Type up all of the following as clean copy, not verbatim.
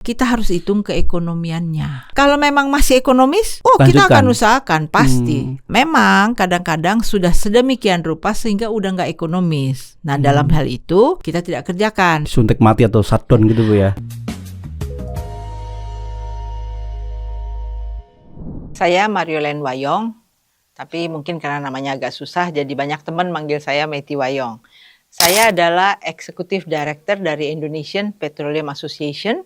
kita harus hitung keekonomiannya. Kalau memang masih ekonomis, kita Lanjutkan. akan usahakan pasti. Memang kadang-kadang sudah sedemikian rupa sehingga udah nggak ekonomis. Nah, dalam hal itu kita tidak kerjakan. Suntik mati atau shutdown gitu Bu ya. Saya Mariolene Wayong, tapi mungkin karena namanya agak susah, jadi banyak teman manggil saya Meti Wayong. Saya adalah Executive Director dari Indonesian Petroleum Association,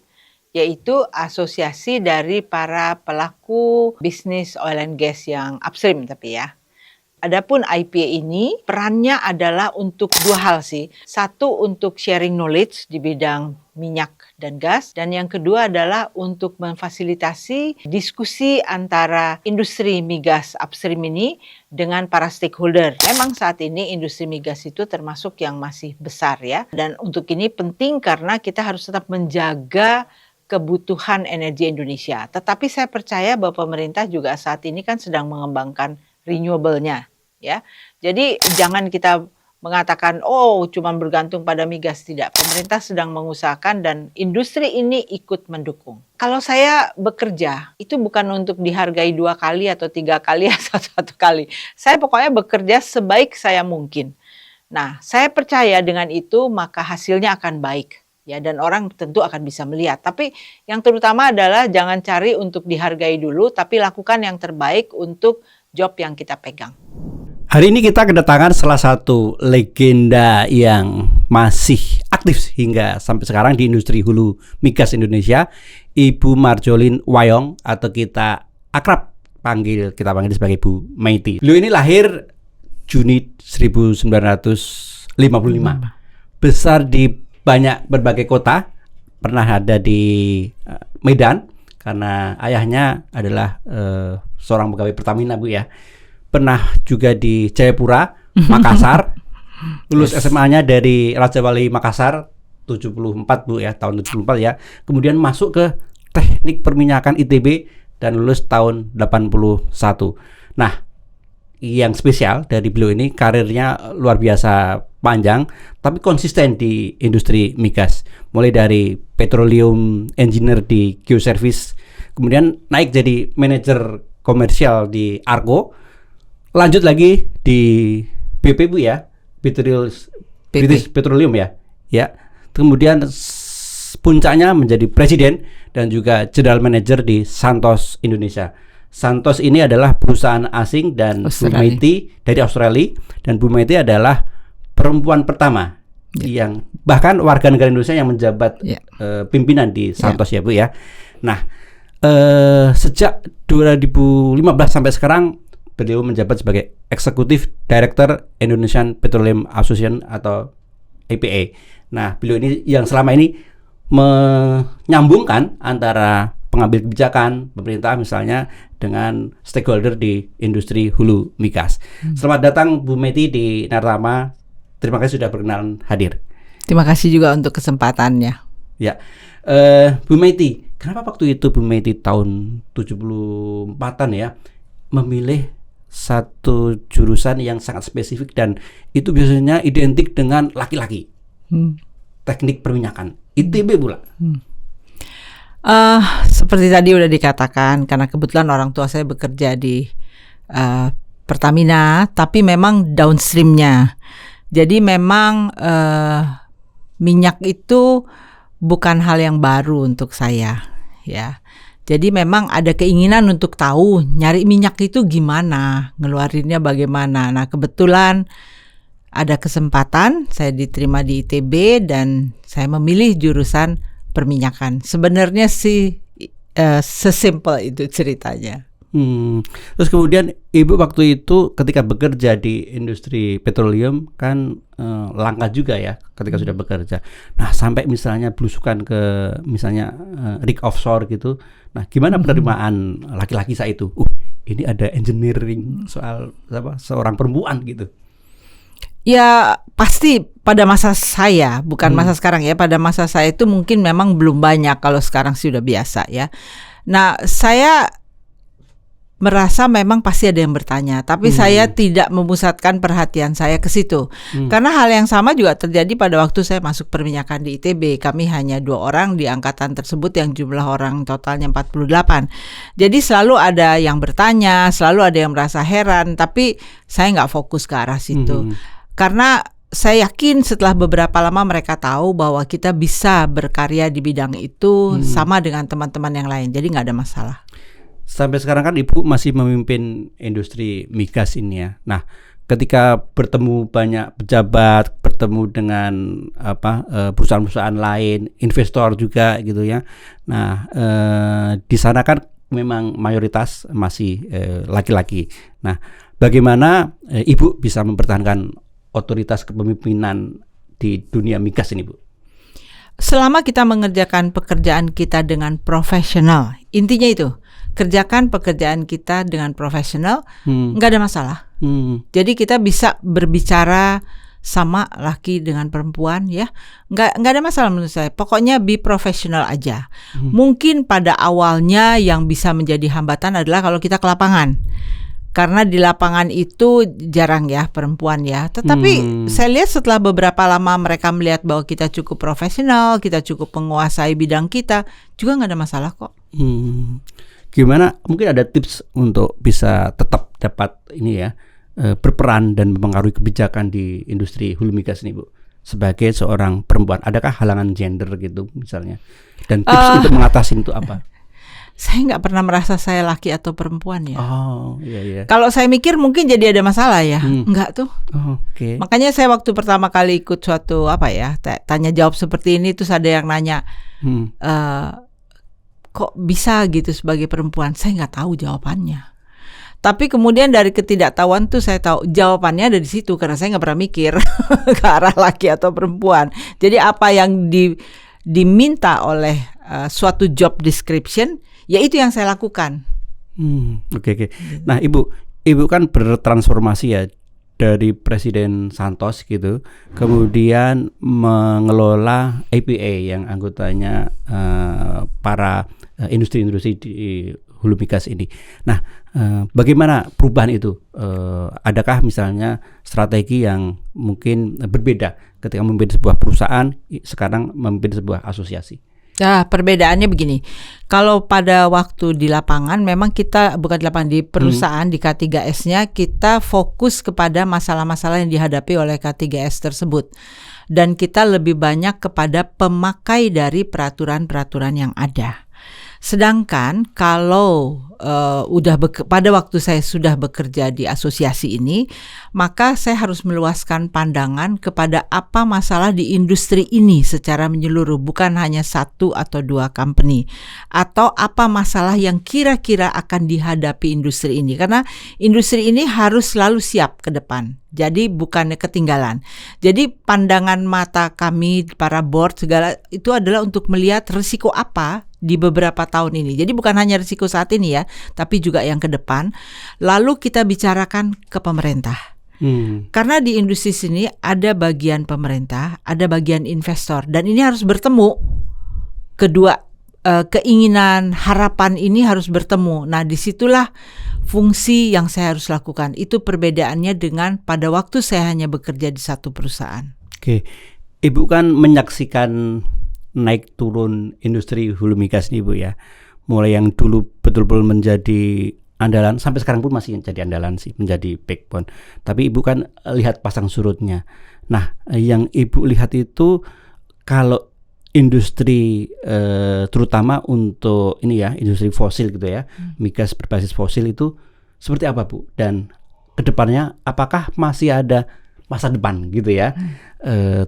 yaitu asosiasi dari para pelaku bisnis oil and gas yang upstream tapi ya. Adapun IPA ini perannya adalah untuk dua hal sih. Satu untuk sharing knowledge di bidang minyak dan gas, dan yang kedua adalah untuk memfasilitasi diskusi antara industri migas upstream ini dengan para stakeholder. Memang saat ini industri migas itu termasuk yang masih besar ya, dan untuk ini penting karena kita harus tetap menjaga kebutuhan energi Indonesia. Tetapi saya percaya bahwa pemerintah juga saat ini kan sedang mengembangkan renewable-nya. Ya, jadi jangan kita mengatakan cuma bergantung pada migas, tidak. Pemerintah sedang mengusahakan dan industri ini ikut mendukung. Kalau saya bekerja itu bukan untuk dihargai 2 kali atau 3 kali atau 1 kali. Saya pokoknya bekerja sebaik saya mungkin. Nah, saya percaya dengan itu maka hasilnya akan baik. Ya, dan orang tentu akan bisa melihat. Tapi yang terutama adalah jangan cari untuk dihargai dulu, tapi lakukan yang terbaik untuk job yang kita pegang. Hari ini kita kedatangan salah satu legenda yang masih aktif hingga sampai sekarang di industri hulu migas Indonesia, Ibu Marjolene Wayong, atau kita panggil sebagai Bu Meti. Beliau ini lahir Juni 1955. Besar di berbagai kota, pernah ada di Medan karena ayahnya adalah seorang pegawai Pertamina Bu ya. Pernah juga di Jayapura, Makassar. Lulus SMA-nya dari Raja Wali Makassar 74 Bu ya, tahun 74 ya. Kemudian masuk ke Teknik Perminyakan ITB dan lulus tahun 81. Nah, yang spesial dari beliau ini karirnya luar biasa panjang tapi konsisten di industri migas, mulai dari petroleum engineer di Geoservice, kemudian naik jadi manajer komersial di Argo, lanjut lagi di BP Bu ya, British Petroleum ya, kemudian puncaknya menjadi presiden dan juga general manager di Santos Indonesia. Santos ini adalah perusahaan asing dan Bu Meti dari Australia, dan Bu Meti adalah perempuan pertama yang bahkan warga negara Indonesia yang menjabat pimpinan di Santos ya Bu ya. Nah, sejak 2015 sampai sekarang beliau menjabat sebagai Executive Director Indonesian Petroleum Association atau IPA. Nah, beliau ini yang selama ini menyambungkan antara pengambil kebijakan pemerintah misalnya dengan stakeholder di industri hulu migas. Selamat datang Bu Meti di Nartama. Terima kasih sudah berkenan hadir. Terima kasih juga untuk kesempatannya. Ya, Bu Meti, kenapa waktu itu Bu Meti tahun 74-an ya memilih satu jurusan yang sangat spesifik dan itu biasanya identik dengan laki-laki? Teknik perminyakan, ITB pula. Seperti tadi udah dikatakan, karena kebetulan orang tua saya bekerja di Pertamina, tapi memang downstreamnya. Jadi memang minyak itu bukan hal yang baru untuk saya, ya. Jadi memang ada keinginan untuk tahu nyari minyak itu gimana, ngeluarinnya bagaimana. Nah, kebetulan ada kesempatan saya diterima di ITB dan saya memilih jurusan perminyakan. Sebenarnya sih sesimpel itu ceritanya. Terus kemudian Ibu waktu itu ketika bekerja di industri petroleum kan langka juga ya ketika sudah bekerja. Nah, sampai misalnya belusukan ke misalnya rig offshore gitu. Nah, gimana penerimaan laki-laki saat itu? Ini ada engineering soal seorang perempuan gitu. Ya pasti pada masa saya, bukan masa sekarang ya. Pada masa saya itu mungkin memang belum banyak, kalau sekarang sih udah biasa ya. Nah, saya merasa memang pasti ada yang bertanya, tapi saya tidak memusatkan perhatian saya ke situ. Karena hal yang sama juga terjadi pada waktu saya masuk perminyakan di ITB. Kami hanya 2 orang di angkatan tersebut yang jumlah orang totalnya 48. Jadi selalu ada yang bertanya, selalu ada yang merasa heran, tapi saya nggak fokus ke arah situ. Karena saya yakin setelah beberapa lama mereka tahu bahwa kita bisa berkarya di bidang itu sama dengan teman-teman yang lain. Jadi nggak ada masalah. Sampai sekarang kan Ibu masih memimpin industri migas ini ya. Nah, ketika bertemu banyak pejabat, bertemu dengan perusahaan-perusahaan lain, investor juga gitu ya. Nah, di sana kan memang mayoritas masih laki-laki. Nah, bagaimana Ibu bisa mempertahankan otoritas kepemimpinan di dunia migas ini, Bu? Selama kita mengerjakan pekerjaan kita dengan profesional, intinya itu, kerjakan pekerjaan kita dengan profesional, nggak ada masalah. Jadi kita bisa berbicara sama laki dengan perempuan ya, nggak ada masalah menurut saya. Pokoknya be profesional aja. Mungkin pada awalnya yang bisa menjadi hambatan adalah kalau kita ke lapangan. Karena di lapangan itu jarang ya perempuan ya. Tetapi saya lihat setelah beberapa lama mereka melihat bahwa kita cukup profesional, kita cukup menguasai bidang kita, juga nggak ada masalah kok. Gimana? Mungkin ada tips untuk bisa tetap dapat ini ya, berperan dan mempengaruhi kebijakan di industri hulu migas ini, Bu. Sebagai seorang perempuan, adakah halangan gender gitu misalnya? Dan tips untuk mengatasi itu apa? Saya nggak pernah merasa saya laki atau perempuan ya. Oh iya. Kalau saya mikir mungkin jadi ada masalah ya. Enggak tuh. Oke. Makanya saya waktu pertama kali ikut suatu tanya jawab seperti ini, terus ada yang nanya, kok bisa gitu sebagai perempuan? Saya nggak tahu jawabannya. Tapi kemudian dari ketidaktahuan tuh saya tahu jawabannya ada di situ karena saya nggak pernah mikir ke arah laki atau perempuan. Jadi apa yang diminta oleh suatu job description, ya itu yang saya lakukan. Oke. Nah, Ibu kan bertransformasi ya dari Presiden Santos gitu, kemudian mengelola APA yang anggotanya para industri-industri di hulu migas ini. Nah, bagaimana perubahan itu? Adakah misalnya strategi yang mungkin berbeda ketika memimpin sebuah perusahaan, sekarang memimpin sebuah asosiasi? Nah, perbedaannya begini. Kalau pada waktu di lapangan memang kita bukan di lapangan, di perusahaan di K3S-nya kita fokus kepada masalah-masalah yang dihadapi oleh K3S tersebut. Dan kita lebih banyak kepada pemakai dari peraturan-peraturan yang ada. Sedangkan kalau pada waktu saya sudah bekerja di asosiasi ini, maka saya harus meluaskan pandangan kepada apa masalah di industri ini secara menyeluruh, bukan hanya 1 atau 2 company, atau apa masalah yang kira-kira akan dihadapi industri ini, karena industri ini harus selalu siap ke depan. Jadi bukannya ketinggalan. Jadi pandangan mata kami para board segala itu adalah untuk melihat risiko apa di beberapa tahun ini. Jadi bukan hanya risiko saat ini ya, tapi juga yang ke depan. Lalu kita bicarakan ke pemerintah. Karena di industri sini ada bagian pemerintah, ada bagian investor, dan ini harus bertemu. Kedua keinginan, harapan ini harus bertemu. Nah, disitulah fungsi yang saya harus lakukan. Itu perbedaannya dengan pada waktu saya hanya bekerja di satu perusahaan. Oke, Ibu kan menyaksikan naik turun industri hulu migas nih, Bu ya. Mulai yang dulu betul-betul menjadi andalan, sampai sekarang pun masih jadi andalan sih, menjadi backbone. Tapi Ibu kan lihat pasang surutnya. Nah, yang Ibu lihat itu kalau industri terutama untuk ini ya, industri fosil gitu ya, migas berbasis fosil itu seperti apa, Bu? Dan kedepannya apakah masih ada masa depan gitu ya,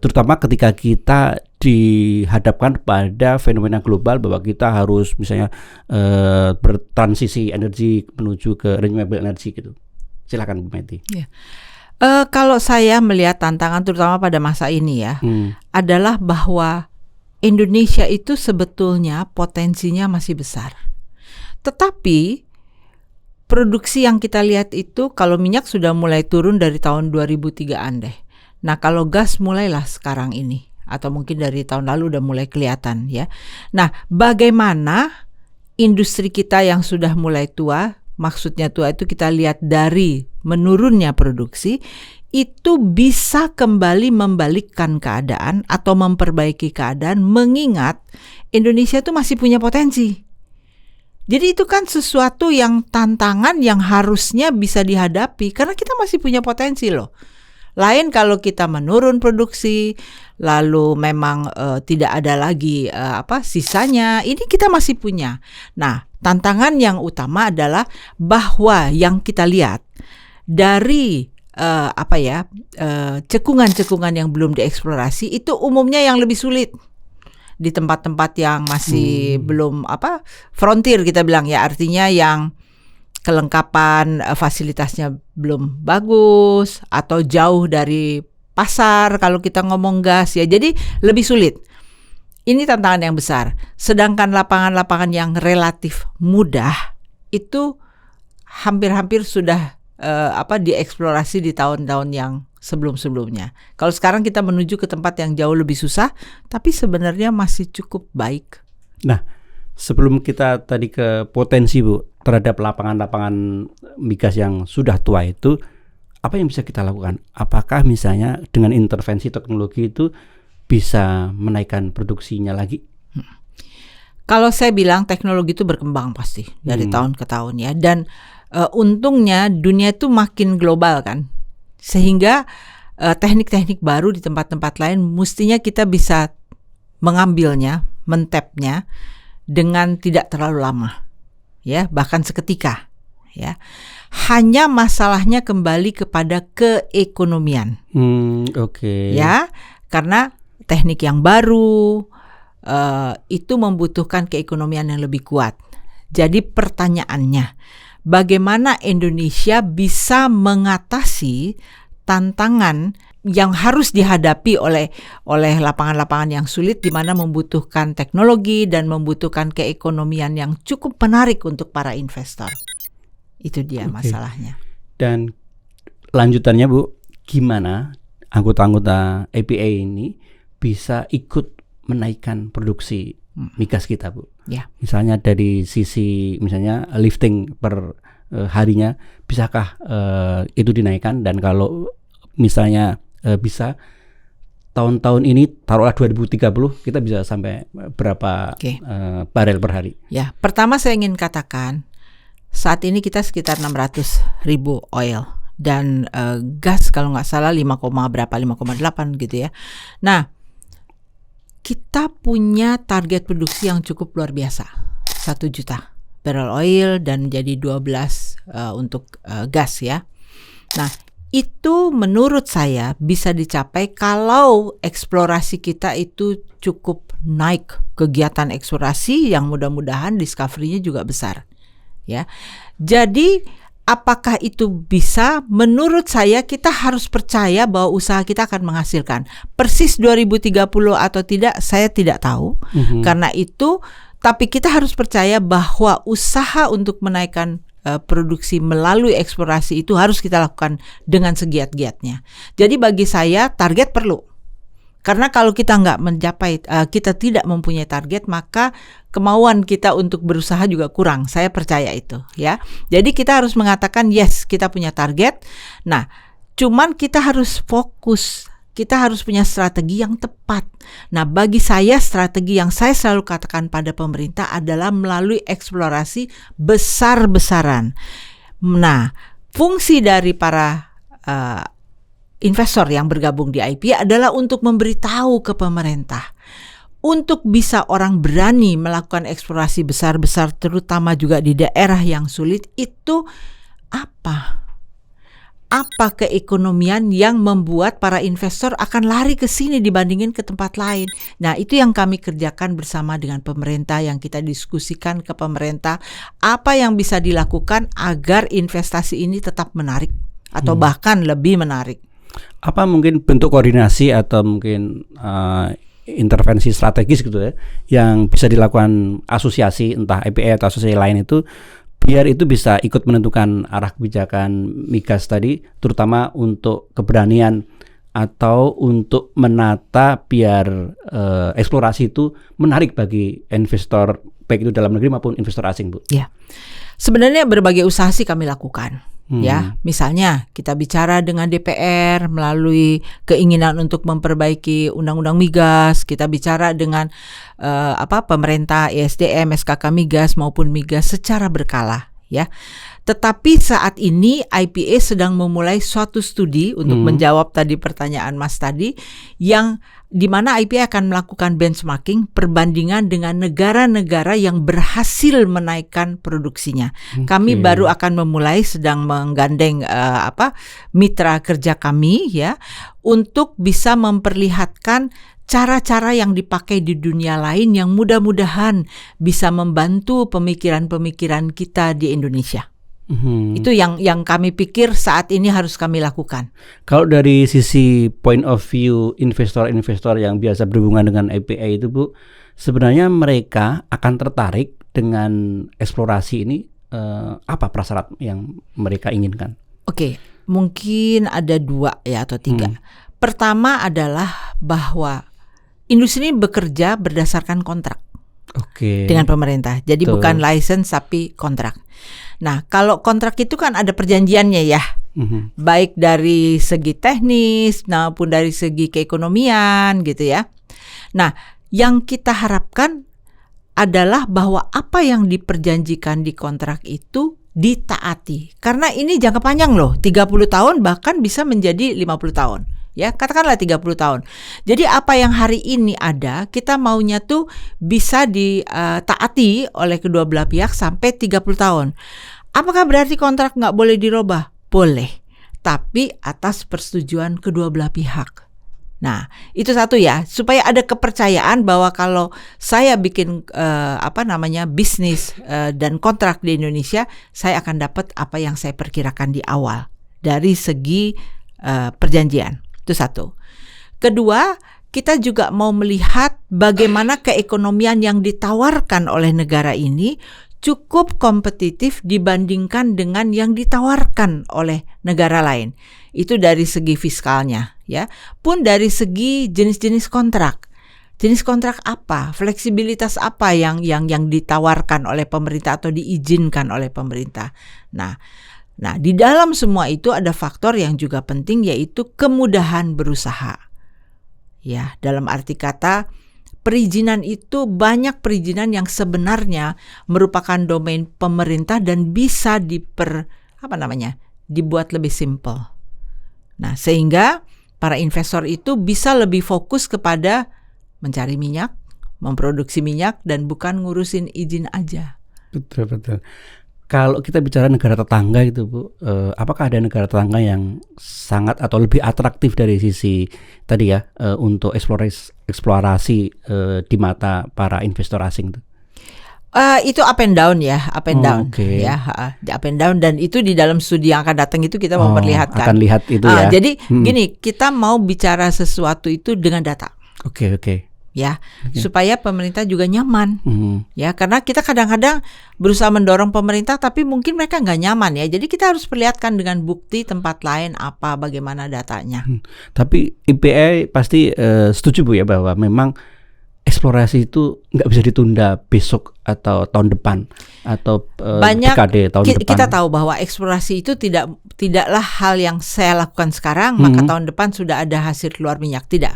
terutama ketika kita dihadapkan pada fenomena global bahwa kita harus misalnya bertransisi energi menuju ke renewable energy gitu. Silakan Bu Meti. Yeah. Kalau saya melihat tantangan terutama pada masa ini ya, adalah bahwa Indonesia itu sebetulnya potensinya masih besar. Tetapi produksi yang kita lihat itu kalau minyak sudah mulai turun dari tahun 2003-an deh. Nah, kalau gas mulailah sekarang ini atau mungkin dari tahun lalu udah mulai kelihatan ya. Nah, bagaimana industri kita yang sudah mulai tua maksudnya tua itu kita lihat dari menurunnya produksi, itu bisa kembali membalikkan keadaan atau memperbaiki keadaan, mengingat Indonesia itu masih punya potensi. Jadi itu kan sesuatu yang tantangan yang harusnya bisa dihadapi karena kita masih punya potensi loh. Lain kalau kita menurun produksi, lalu memang tidak ada lagi sisanya. Ini kita masih punya. Nah, tantangan yang utama adalah bahwa yang kita lihat dari cekungan-cekungan yang belum dieksplorasi itu umumnya yang lebih sulit di tempat-tempat yang masih belum frontier kita bilang ya, artinya yang kelengkapan fasilitasnya belum bagus atau jauh dari pasar kalau kita ngomong gas ya. Jadi lebih sulit. Ini tantangan yang besar. Sedangkan lapangan-lapangan yang relatif mudah itu hampir-hampir sudah dieksplorasi di tahun-tahun yang sebelum-sebelumnya. Kalau sekarang kita menuju ke tempat yang jauh lebih susah, tapi sebenarnya masih cukup baik. Nah, sebelum kita tadi ke potensi Bu terhadap lapangan-lapangan migas yang sudah tua itu, apa yang bisa kita lakukan? Apakah misalnya dengan intervensi teknologi itu bisa menaikkan produksinya lagi? Kalau saya bilang teknologi itu berkembang pasti dari tahun ke tahun ya, dan untungnya dunia itu makin global kan, sehingga teknik-teknik baru di tempat-tempat lain mestinya kita bisa mengambilnya, mentapnya dengan tidak terlalu lama. Ya, bahkan seketika, ya. Hanya masalahnya kembali kepada keekonomian. Oke. Ya, karena teknik yang baru itu membutuhkan keekonomian yang lebih kuat. Jadi pertanyaannya, bagaimana Indonesia bisa mengatasi tantangan yang harus dihadapi oleh lapangan-lapangan yang sulit, di mana membutuhkan teknologi dan membutuhkan keekonomian yang cukup menarik untuk para investor. Itu dia masalahnya. Dan lanjutannya Bu, gimana anggota-anggota APA ini bisa ikut menaikkan produksi migas kita Bu? Ya. Misalnya dari sisi misalnya lifting per harinya, bisakah itu dinaikkan? Dan kalau misalnya bisa tahun-tahun ini, taruhlah 2030, kita bisa sampai berapa barel per hari? Ya, pertama saya ingin katakan saat ini kita sekitar 600.000 oil dan gas kalau nggak salah 5,8 gitu ya. Nah, kita punya target produksi yang cukup luar biasa, 1 juta barrel oil dan jadi 12 untuk gas ya. Nah, itu menurut saya bisa dicapai kalau eksplorasi kita itu cukup naik, kegiatan eksplorasi yang mudah-mudahan discovery-nya juga besar ya. Jadi apakah itu bisa? Menurut saya kita harus percaya bahwa usaha kita akan menghasilkan. Persis 2030 atau tidak saya tidak tahu. Karena itu, tapi kita harus percaya bahwa usaha untuk menaikkan produksi melalui eksplorasi itu harus kita lakukan dengan segiat-giatnya. Jadi bagi saya target perlu. Karena kalau kita nggak mencapai, kita tidak mempunyai target, maka kemauan kita untuk berusaha juga kurang. Saya percaya itu, ya. Jadi kita harus mengatakan yes, kita punya target. Nah, cuman kita harus fokus. Kita harus punya strategi yang tepat. Nah, bagi saya strategi yang saya selalu katakan pada pemerintah adalah melalui eksplorasi besar-besaran. Nah, fungsi dari para investor yang bergabung di IPA adalah untuk memberitahu ke pemerintah. Untuk bisa orang berani melakukan eksplorasi besar-besar, terutama juga di daerah yang sulit, itu apa? Apa keekonomian yang membuat para investor akan lari ke sini dibandingin ke tempat lain. Nah, itu yang kami kerjakan bersama dengan pemerintah, yang kita diskusikan ke pemerintah, apa yang bisa dilakukan agar investasi ini tetap menarik atau bahkan lebih menarik. Apa mungkin bentuk koordinasi atau mungkin intervensi strategis gitu ya, yang bisa dilakukan asosiasi, entah IPA atau asosiasi lain itu, biar itu bisa ikut menentukan arah kebijakan migas tadi, terutama untuk keberanian atau untuk menata biar eksplorasi itu menarik bagi investor baik itu dalam negeri maupun investor asing, Bu? Ya, sebenarnya berbagai usaha sih kami lakukan. Ya, misalnya kita bicara dengan DPR melalui keinginan untuk memperbaiki Undang-Undang Migas, kita bicara dengan pemerintah, ISDM, SKK Migas maupun Migas secara berkala, ya. Tetapi saat ini IPA sedang memulai suatu studi untuk menjawab tadi pertanyaan Mas tadi, yang di mana IPA akan melakukan benchmarking perbandingan dengan negara-negara yang berhasil menaikkan produksinya. Kami baru akan memulai, sedang menggandeng mitra kerja kami ya untuk bisa memperlihatkan cara-cara yang dipakai di dunia lain yang mudah-mudahan bisa membantu pemikiran-pemikiran kita di Indonesia. Itu yang kami pikir saat ini harus kami lakukan. Kalau dari sisi point of view investor-investor yang biasa berhubungan dengan IPA itu, Bu, sebenarnya mereka akan tertarik dengan eksplorasi ini, apa prasyarat yang mereka inginkan? Oke, mungkin ada 2 ya atau 3. Pertama adalah bahwa industri ini bekerja berdasarkan kontrak. Dengan pemerintah. Jadi bukan license tapi kontrak. Nah, kalau kontrak itu kan ada perjanjiannya ya. Baik dari segi teknis maupun dari segi keekonomian gitu ya. Nah, yang kita harapkan adalah bahwa apa yang diperjanjikan di kontrak itu ditaati. Karena ini jangka panjang loh, 30 tahun bahkan bisa menjadi 50 tahun. Ya, katakanlah 30 tahun. Jadi apa yang hari ini ada, kita maunya tuh bisa ditaati oleh kedua belah pihak sampai 30 tahun. Apakah berarti kontrak nggak boleh dirubah? Boleh, tapi atas persetujuan kedua belah pihak. Nah, itu satu ya, supaya ada kepercayaan bahwa kalau saya bikin bisnis dan kontrak di Indonesia, saya akan dapat apa yang saya perkirakan di awal dari segi perjanjian. Itu satu. Kedua, kita juga mau melihat bagaimana keekonomian yang ditawarkan oleh negara ini cukup kompetitif dibandingkan dengan yang ditawarkan oleh negara lain. Itu dari segi fiskalnya, ya. Pun dari segi jenis-jenis kontrak. Jenis kontrak apa? Fleksibilitas apa yang ditawarkan oleh pemerintah atau diizinkan oleh pemerintah. Nah, di dalam semua itu ada faktor yang juga penting, yaitu kemudahan berusaha. Ya, dalam arti kata perizinan itu, banyak perizinan yang sebenarnya merupakan domain pemerintah dan bisa dibuat lebih simple. Nah, sehingga para investor itu bisa lebih fokus kepada mencari minyak, memproduksi minyak, dan bukan ngurusin izin aja. Betul. Kalau kita bicara negara tetangga itu, Bu, apakah ada negara tetangga yang sangat atau lebih atraktif dari sisi tadi ya untuk eksplorasi di mata para investor asing itu? Itu up and down ya, up and down. Ya, up and down, dan itu di dalam studi yang akan datang itu kita mau memperlihatkan. Akan lihat itu ya. Jadi gini, kita mau bicara sesuatu itu dengan data. Oke. Ya, supaya pemerintah juga nyaman. Ya, karena kita kadang-kadang berusaha mendorong pemerintah, tapi mungkin mereka nggak nyaman ya. Jadi kita harus perlihatkan dengan bukti tempat lain apa, bagaimana datanya. Tapi IPA pasti setuju, Bu, ya, bahwa memang eksplorasi itu nggak bisa ditunda besok atau tahun depan atau dekade tahun depan. Kita tahu bahwa eksplorasi itu tidaklah hal yang saya lakukan sekarang, maka tahun depan sudah ada hasil keluar minyak. Tidak.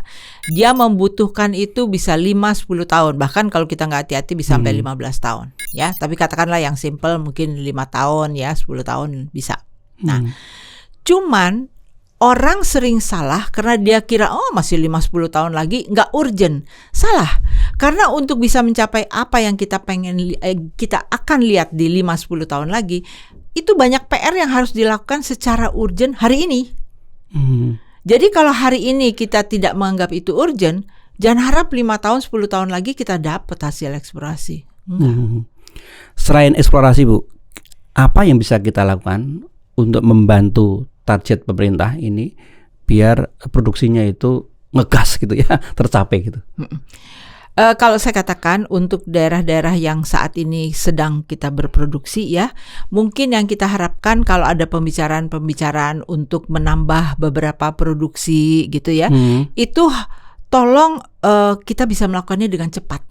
Dia membutuhkan itu bisa 5-10 tahun. Bahkan kalau kita nggak hati-hati bisa sampai 15 tahun. Ya, tapi katakanlah yang simple mungkin 5 tahun ya, 10 tahun bisa. Nah, cuman orang sering salah karena dia kira masih 5-10 tahun lagi, nggak urgent. Salah. Karena untuk bisa mencapai apa yang kita kita akan lihat di 5-10 tahun lagi, itu banyak PR yang harus dilakukan secara urgent hari ini. Jadi kalau hari ini kita tidak menganggap itu urgent, jangan harap 5 tahun, 10 tahun lagi kita dapat hasil eksplorasi. Selain eksplorasi, Bu, apa yang bisa kita lakukan untuk membantu target pemerintah ini biar produksinya itu ngegas gitu ya, tercapai gitu? Kalau saya katakan untuk daerah-daerah yang saat ini sedang kita berproduksi ya, mungkin yang kita harapkan kalau ada pembicaraan untuk menambah beberapa produksi gitu ya, itu tolong kita bisa melakukannya dengan cepat.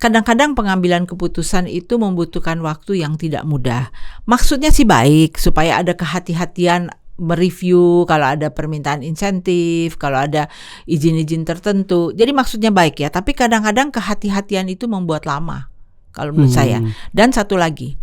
kadang-kadang pengambilan keputusan itu membutuhkan waktu yang tidak mudah. Maksudnya sih baik, supaya ada kehati-hatian mereview kalau ada permintaan insentif, kalau ada izin-izin tertentu. Jadi maksudnya baik ya, tapi kadang-kadang kehati-hatian itu membuat lama kalau menurut saya. Dan satu lagi,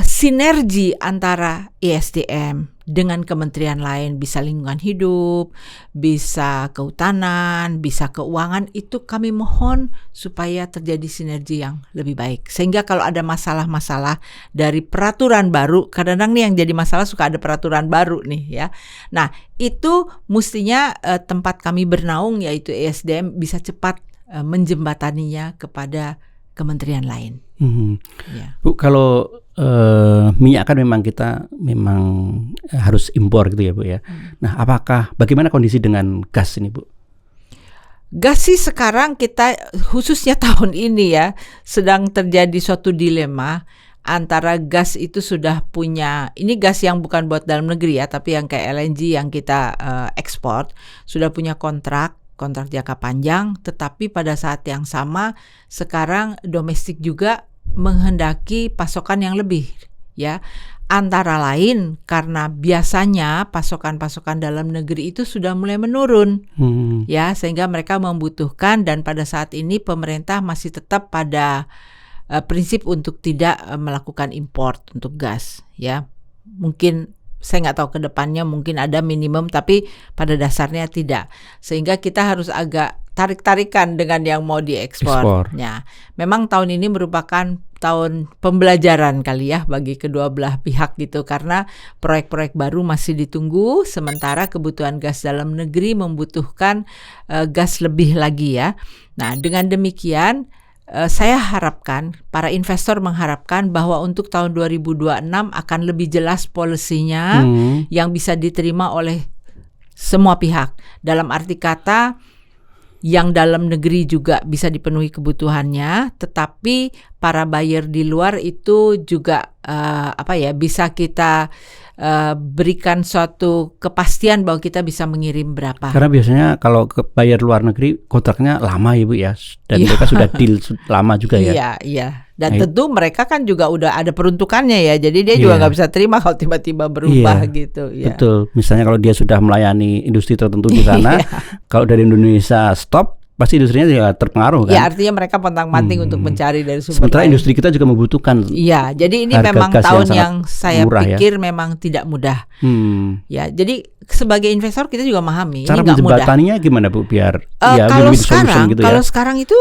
sinergi antara ISDM dengan kementerian lain, bisa lingkungan hidup, bisa kehutanan, bisa keuangan, itu kami mohon supaya terjadi sinergi yang lebih baik. Sehingga kalau ada masalah-masalah dari peraturan baru, kadang-kadang nih yang jadi masalah suka ada peraturan baru nih ya. Nah, itu mestinya tempat kami bernaung yaitu ISDM bisa cepat menjembataninya kepada kementerian lain. Ya. Bu, kalau minyak kan memang kita harus impor gitu ya Bu ya. Nah, bagaimana kondisi dengan gas ini Bu? Gas sih sekarang kita khususnya tahun ini ya sedang terjadi suatu dilema antara gas itu sudah punya, ini gas yang bukan buat dalam negeri ya, tapi yang kayak LNG yang kita ekspor sudah punya kontrak jangka panjang, tetapi pada saat yang sama sekarang domestik juga menghendaki pasokan yang lebih ya, antara lain karena biasanya pasokan-pasokan dalam negeri itu sudah mulai menurun ya, sehingga mereka membutuhkan, dan pada saat ini pemerintah masih tetap pada prinsip untuk tidak melakukan import untuk gas ya. Mungkin saya nggak tahu ke depannya mungkin ada minimum, tapi pada dasarnya tidak, sehingga kita harus agak tarik-tarikan dengan yang mau diekspor. Ya, memang tahun ini merupakan tahun pembelajaran kali ya bagi kedua belah pihak gitu, karena proyek-proyek baru masih ditunggu, sementara kebutuhan gas dalam negeri membutuhkan gas lebih lagi ya. Nah, dengan demikian saya harapkan, para investor mengharapkan bahwa untuk tahun 2026 akan lebih jelas polisinya yang bisa diterima oleh semua pihak. Dalam arti kata, yang dalam negeri juga bisa dipenuhi kebutuhannya, tetapi para buyer di luar itu juga bisa kita berikan suatu kepastian bahwa kita bisa mengirim berapa. Karena biasanya kalau ke buyer luar negeri kontraknya lama ya Bu ya, dan mereka sudah deal lama juga ya. Iya. Dan tentu mereka kan juga udah ada peruntukannya ya, jadi dia juga nggak bisa terima kalau tiba-tiba berubah gitu. Ya. Betul. Misalnya kalau dia sudah melayani industri tertentu di sana, kalau dari Indonesia stop, pasti industrinya juga terpengaruh kan. Ya, artinya mereka pontang-panting untuk mencari dari sumber sementara lain. Industri kita juga membutuhkan. Iya, jadi ini memang tahun yang saya pikir memang tidak mudah. Ya, jadi sebagai investor kita juga memahami cara ini nggak mudah. menjembataninya gimana Bu biar kalau sekarang gitu kalau sekarang itu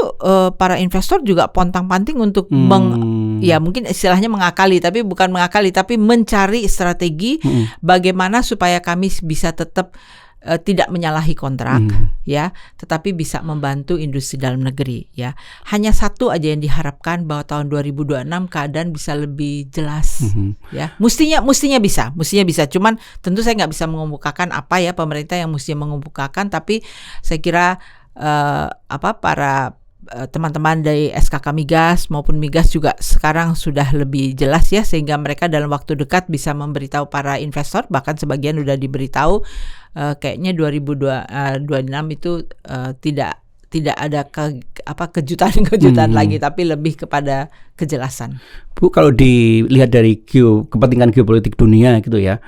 para investor juga pontang-panting untuk mungkin istilahnya mengakali, tapi bukan mengakali, tapi mencari strategi bagaimana supaya kami bisa tetap tidak menyalahi kontrak ya, tetapi bisa membantu industri dalam negeri ya. Hanya satu aja yang diharapkan, bahwa tahun 2026 keadaan bisa lebih jelas ya. Mestinya bisa. Cuman tentu saya nggak bisa mengemukakan apa ya pemerintah yang mesti mengemukakan, tapi saya kira para teman-teman dari SKK Migas maupun Migas juga sekarang sudah lebih jelas ya, sehingga mereka dalam waktu dekat bisa memberitahu para investor, bahkan sebagian sudah diberitahu kayaknya 2026 itu tidak ada kejutan lagi, tapi lebih kepada kejelasan. Bu, kalau dilihat dari kepentingan geopolitik dunia gitu ya,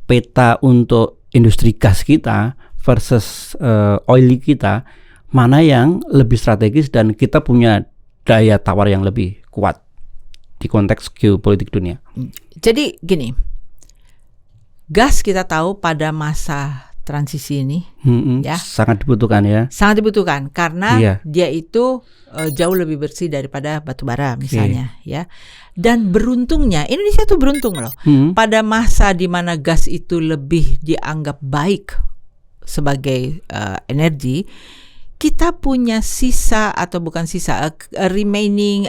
peta untuk industri gas kita versus oil kita, mana yang lebih strategis dan kita punya daya tawar yang lebih kuat di konteks geopolitik dunia? Jadi gini, gas kita tahu pada masa transisi ini ya sangat dibutuhkan ya. Sangat dibutuhkan karena dia itu jauh lebih bersih daripada batu bara misalnya ya. Dan beruntungnya Indonesia tuh beruntung loh. Pada masa di mana gas itu lebih dianggap baik sebagai energi, kita punya remaining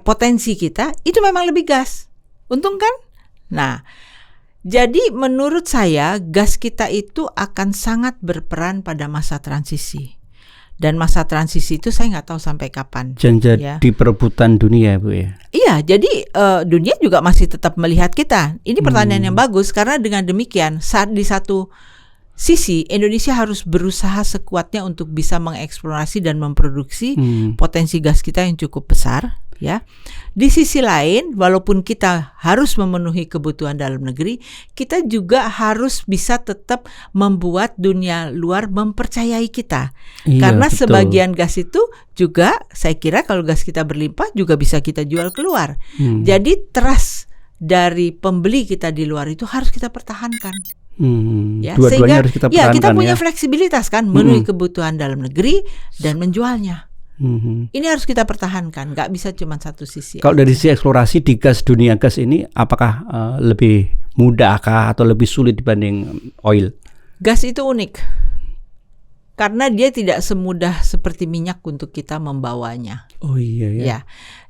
potensi kita itu memang lebih gas. Untung kan? Nah, jadi menurut saya gas kita itu akan sangat berperan pada masa transisi. Dan masa transisi itu saya nggak tahu sampai kapan. Jadi perebutan dunia Bu ya? Iya, jadi dunia juga masih tetap melihat kita. Ini pertanyaan yang bagus, karena dengan demikian di satu sisi Indonesia harus berusaha sekuatnya untuk bisa mengeksplorasi dan memproduksi potensi gas kita yang cukup besar, ya. Di sisi lain, walaupun kita harus memenuhi kebutuhan dalam negeri, kita juga harus bisa tetap membuat dunia luar mempercayai kita. Iya, Karena betul. sebagian gas itu juga saya kira kalau gas kita berlimpah juga bisa kita jual keluar. Jadi trust dari pembeli kita di luar itu harus kita pertahankan. Ya, Dua-duanya sehingga harus kita ya kita pertahankan punya ya. fleksibilitas kan memenuhi kebutuhan dalam negeri dan menjualnya. Mhm. Ini harus kita pertahankan, nggak bisa cuma satu sisi. Kalau dari sisi eksplorasi di dunia gas ini, apakah lebih mudahkah atau lebih sulit dibanding oil? Gas itu unik karena dia tidak semudah seperti minyak untuk kita membawanya. Oh iya ya. Ya,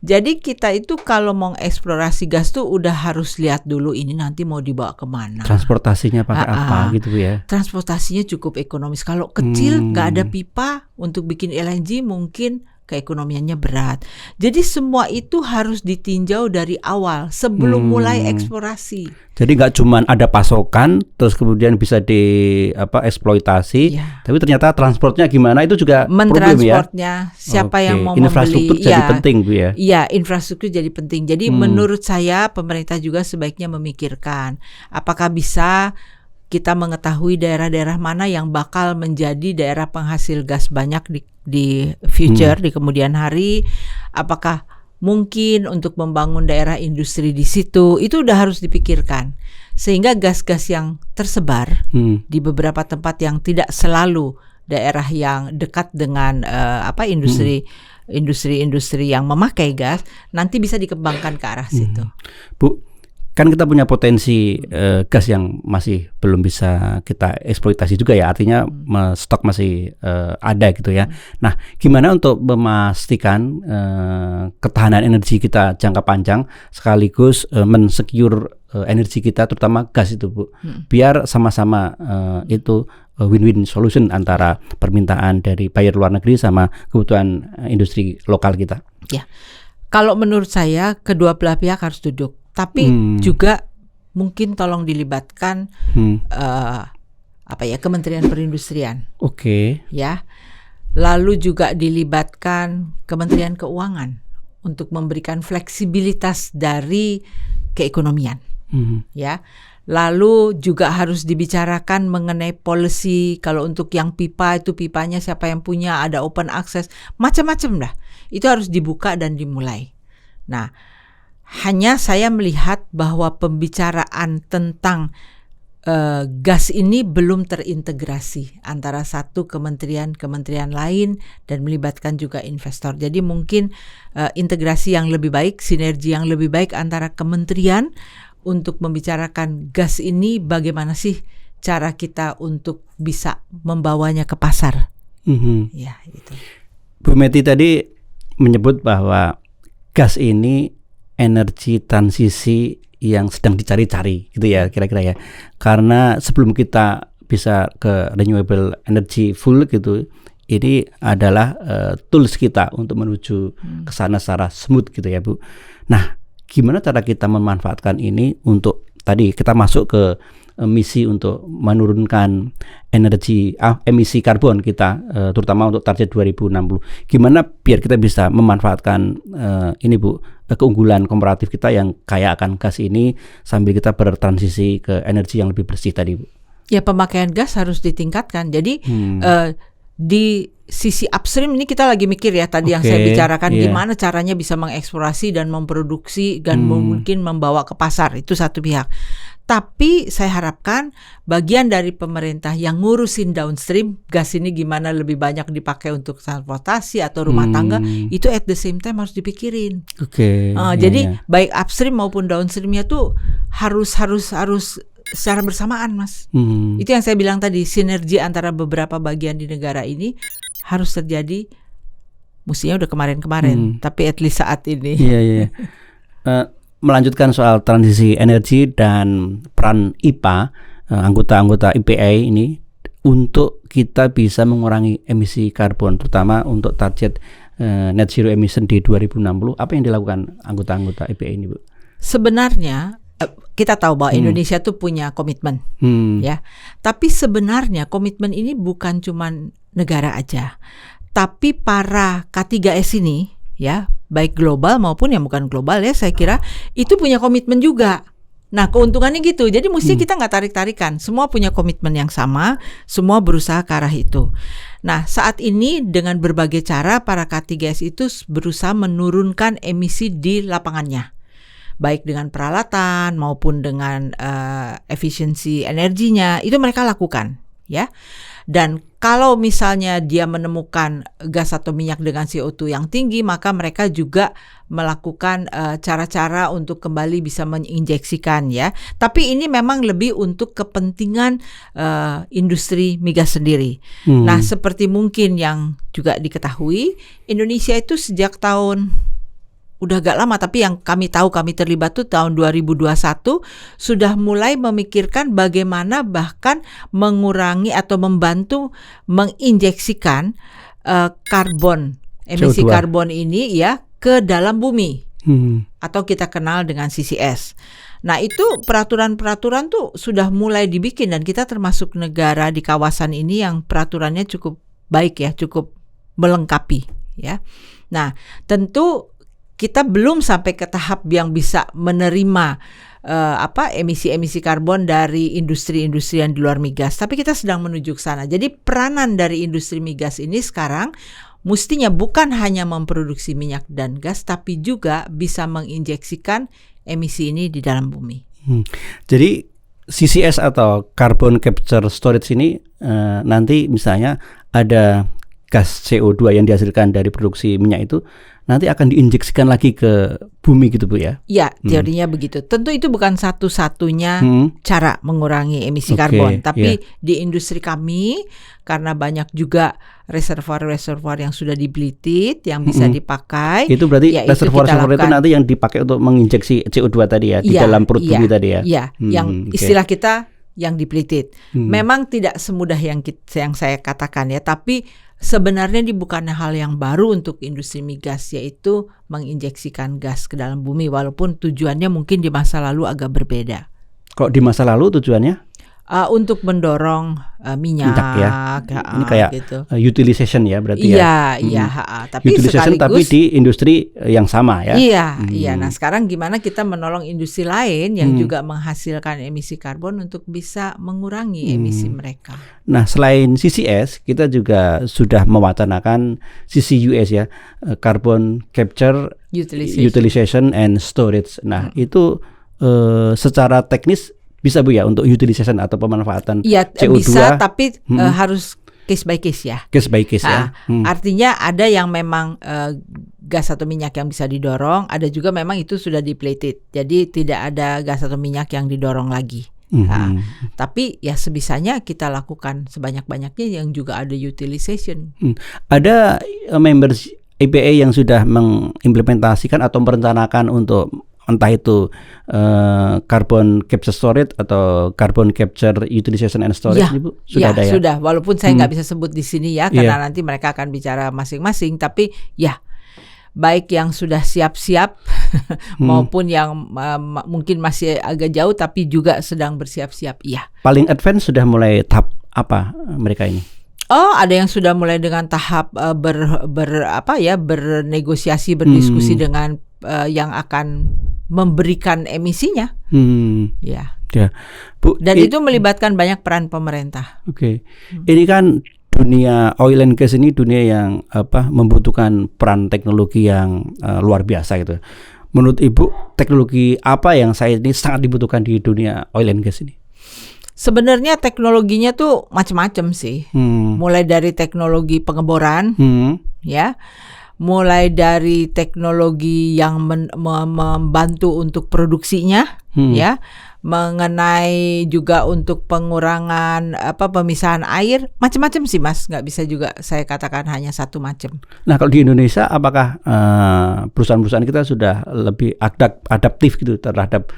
jadi kita itu kalau mau eksplorasi gas tuh udah harus lihat dulu ini nanti mau dibawa kemana. Transportasinya pakai apa gitu ya? Transportasinya cukup ekonomis. Kalau kecil nggak ada pipa untuk bikin LNG mungkin keekonomiannya berat. Jadi semua itu harus ditinjau dari awal sebelum mulai eksplorasi. Jadi nggak cuma ada pasokan terus kemudian bisa eksploitasi, Ya. tapi ternyata transportnya gimana itu juga problem ya. Mentransportnya, siapa Oke. yang mau Infrastruktur membeli. jadi penting Bu ya. Iya, infrastruktur jadi penting. Jadi menurut saya pemerintah juga sebaiknya memikirkan apakah bisa kita mengetahui daerah-daerah mana yang bakal menjadi daerah penghasil gas banyak di future, di kemudian hari. Apakah mungkin untuk membangun daerah industri di situ, itu udah harus dipikirkan. Sehingga gas-gas yang tersebar di beberapa tempat yang tidak selalu daerah yang dekat dengan industri yang memakai gas, nanti bisa dikembangkan ke arah situ. Bu, kan kita punya potensi gas yang masih belum bisa kita eksploitasi juga ya, artinya stok masih ada gitu ya. Nah, gimana untuk memastikan ketahanan energi kita jangka panjang sekaligus mensecure energi kita terutama gas itu Bu, biar sama-sama itu win-win solution antara permintaan dari buyer luar negeri sama kebutuhan industri lokal kita. Ya, kalau menurut saya kedua belah pihak harus duduk. Tapi juga mungkin tolong dilibatkan Kementerian Perindustrian. Oke. Ya. Lalu juga dilibatkan Kementerian Keuangan untuk memberikan fleksibilitas dari keekonomian. Ya. Lalu juga harus dibicarakan mengenai policy, kalau untuk yang pipa itu pipanya siapa yang punya, ada open access, macam-macam dah. Itu harus dibuka dan dimulai. Nah, hanya saya melihat bahwa pembicaraan tentang gas ini belum terintegrasi antara satu kementerian lain dan melibatkan juga investor. Jadi mungkin integrasi yang lebih baik, sinergi yang lebih baik antara kementerian untuk membicarakan gas ini, bagaimana sih cara kita untuk bisa membawanya ke pasar. Ya, itu. Bu Meti tadi menyebut bahwa gas ini energi transisi yang sedang dicari-cari gitu ya kira-kira ya. Karena sebelum kita bisa ke renewable energy full gitu, ini adalah tools kita untuk menuju ke sana secara smooth gitu ya Bu. Nah, gimana cara kita memanfaatkan ini untuk tadi kita masuk ke misi untuk menurunkan emisi karbon kita, terutama untuk target 2060. Gimana biar kita bisa memanfaatkan ini Bu, keunggulan komparatif kita yang kaya akan gas ini sambil kita bertransisi ke energi yang lebih bersih tadi Bu? Ya, pemakaian gas harus ditingkatkan. Jadi di sisi upstream ini kita lagi mikir ya tadi yang saya bicarakan, gimana caranya bisa mengeksplorasi dan memproduksi dan mungkin membawa ke pasar, itu satu pihak. Tapi saya harapkan bagian dari pemerintah yang ngurusin downstream gas ini gimana lebih banyak dipakai untuk transportasi atau rumah tangga, itu at the same time harus dipikirin. Jadi baik upstream maupun downstreamnya tuh harus secara bersamaan, Mas. Itu yang saya bilang tadi, sinergi antara beberapa bagian di negara ini harus terjadi. Mestinya udah kemarin-kemarin, tapi at least saat ini. Iya. Melanjutkan soal transisi energi dan peran IPA, anggota IPA ini untuk kita bisa mengurangi emisi karbon, terutama untuk target net zero emission di 2060. Apa yang dilakukan anggota-anggota IPA ini, Bu? Sebenarnya kita tahu bahwa Indonesia tuh punya komitmen, ya. Tapi sebenarnya komitmen ini bukan cuma negara aja, tapi para K3S ini, ya, baik global maupun yang bukan global ya, saya kira itu punya komitmen juga. Nah, keuntungannya gitu. Jadi mesti kita nggak tarik-tarikan. Semua punya komitmen yang sama, semua berusaha ke arah itu. Nah, saat ini dengan berbagai cara para K3S itu berusaha menurunkan emisi di lapangannya. Baik dengan peralatan maupun dengan efisiensi energinya, itu mereka lakukan, ya. Dan kalau misalnya dia menemukan gas atau minyak dengan CO2 yang tinggi, maka mereka juga melakukan cara-cara untuk kembali bisa menginjeksikan, ya. Tapi ini memang lebih untuk kepentingan industri migas sendiri. Nah, seperti mungkin yang juga diketahui, Indonesia itu sejak tahun udah agak lama, tapi yang kami tahu kami terlibat tuh tahun 2021 sudah mulai memikirkan bagaimana bahkan mengurangi atau membantu menginjeksikan karbon, emisi CO2. karbon ini ya ke dalam bumi atau kita kenal dengan CCS. Nah, itu peraturan-peraturan tuh sudah mulai dibikin dan kita termasuk negara di kawasan ini yang peraturannya cukup baik ya, cukup melengkapi ya. Nah, tentu kita belum sampai ke tahap yang bisa menerima emisi-emisi karbon dari industri-industri yang di luar migas, tapi kita sedang menuju ke sana. Jadi peranan dari industri migas ini sekarang mestinya bukan hanya memproduksi minyak dan gas, tapi juga bisa menginjeksikan emisi ini di dalam bumi. Jadi CCS atau Carbon Capture Storage ini nanti misalnya ada gas CO2 yang dihasilkan dari produksi minyak itu nanti akan diinjeksikan lagi ke bumi gitu Bu ya? Ya, teorinya begitu. Tentu itu bukan satu-satunya cara mengurangi emisi karbon. Tapi di industri kami, karena banyak juga reservoir-reservoir yang sudah dibelitit, yang bisa dipakai. Itu berarti reservoir-reservoir itu nanti yang dipakai untuk menginjeksi CO2 tadi ya, di dalam perut bumi tadi ya? Iya, yang istilah kita yang dipelitit. Memang tidak semudah yang saya katakan ya, tapi sebenarnya ini bukan hal yang baru untuk industri migas, yaitu menginjeksikan gas ke dalam bumi, walaupun tujuannya mungkin di masa lalu agak berbeda. Kok di masa lalu tujuannya? Untuk mendorong minyak ya. Ini kayak gitu. Utilization ya berarti ya. Iya, tapi utilization tapi di industri yang sama ya. Iya. Nah, sekarang gimana kita menolong industri lain yang juga menghasilkan emisi karbon untuk bisa mengurangi emisi mereka. Nah, selain CCS, kita juga sudah mewacanakan CCUS ya, Carbon Capture, Utilization and Storage. Nah, itu secara teknis bisa Bu ya untuk utilization atau pemanfaatan CO2? Bisa, tapi harus case by case ya. Case by case ya. Artinya ada yang memang gas atau minyak yang bisa didorong, ada juga memang itu sudah depleted. Jadi tidak ada gas atau minyak yang didorong lagi. Tapi ya sebisanya kita lakukan sebanyak-banyaknya yang juga ada utilization. Ada members EPA yang sudah mengimplementasikan atau merencanakan untuk entah itu carbon capture storage atau carbon capture utilization and storage, Bu? Sudah ada ya? Sudah. Walaupun saya nggak bisa sebut di sini ya, karena nanti mereka akan bicara masing-masing. Tapi ya, baik yang sudah siap-siap maupun yang mungkin masih agak jauh tapi juga sedang bersiap-siap. Iya. Paling advance sudah mulai tahap apa mereka ini? Oh, ada yang sudah mulai dengan tahap bernegosiasi, berdiskusi dengan yang akan memberikan emisinya. Ya. Bu, dan itu melibatkan banyak peran pemerintah. Oke. Ini kan dunia oil and gas ini dunia yang membutuhkan peran teknologi yang luar biasa gitu. Menurut Ibu, teknologi apa yang saat ini sangat dibutuhkan di dunia oil and gas ini? Sebenarnya teknologinya tuh macam-macam sih. Mulai dari teknologi pengeboran, ya. Mulai dari teknologi yang membantu untuk produksinya, ya, mengenai juga untuk pengurangan pemisahan air, macam-macam sih Mas, nggak bisa juga saya katakan hanya satu macam. Nah, kalau di Indonesia apakah perusahaan-perusahaan kita sudah lebih adaptif gitu terhadap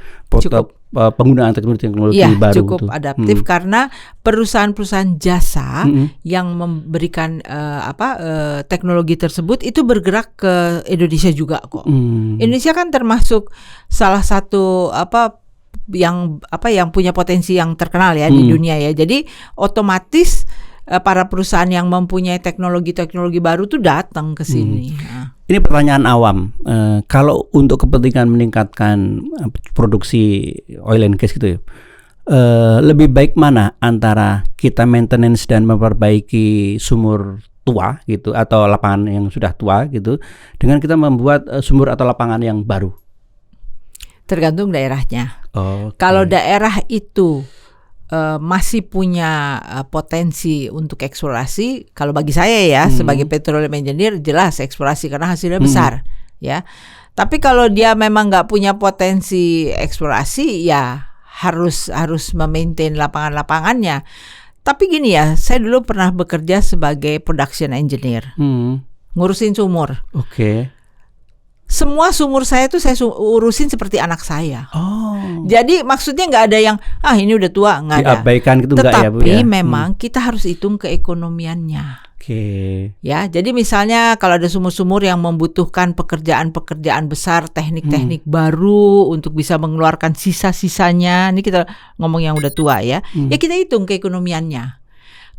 penggunaan teknologi baru? Cukup adaptif karena perusahaan-perusahaan jasa yang memberikan teknologi tersebut itu bergerak ke Indonesia juga kok. Indonesia kan termasuk salah satu yang punya potensi yang terkenal ya di dunia ya. Jadi otomatis para perusahaan yang mempunyai teknologi baru tuh datang ke sini. Ini pertanyaan awam. Kalau untuk kepentingan meningkatkan produksi oil and gas gitu ya, lebih baik mana antara kita maintenance dan memperbaiki sumur tua gitu atau lapangan yang sudah tua gitu, dengan kita membuat sumur atau lapangan yang baru? Tergantung daerahnya. Okay. Kalau daerah itu masih punya potensi untuk eksplorasi, kalau bagi saya ya sebagai petroleum engineer jelas eksplorasi karena hasilnya besar ya. Tapi kalau dia memang nggak punya potensi eksplorasi ya harus memaintain lapangannya. Tapi gini ya, saya dulu pernah bekerja sebagai production engineer, ngurusin sumur. Oke. Semua sumur saya tuh saya urusin seperti anak saya. Oh. Jadi maksudnya nggak ada yang ini udah tua, nggak ada. Diabaikan gitu nggak ya Bu ya? Tetapi memang kita harus hitung keekonomiannya. Oke. Ya, jadi misalnya kalau ada sumur-sumur yang membutuhkan pekerjaan besar, teknik-teknik baru untuk bisa mengeluarkan sisa-sisanya. Ini kita ngomong yang udah tua ya. Ya kita hitung keekonomiannya.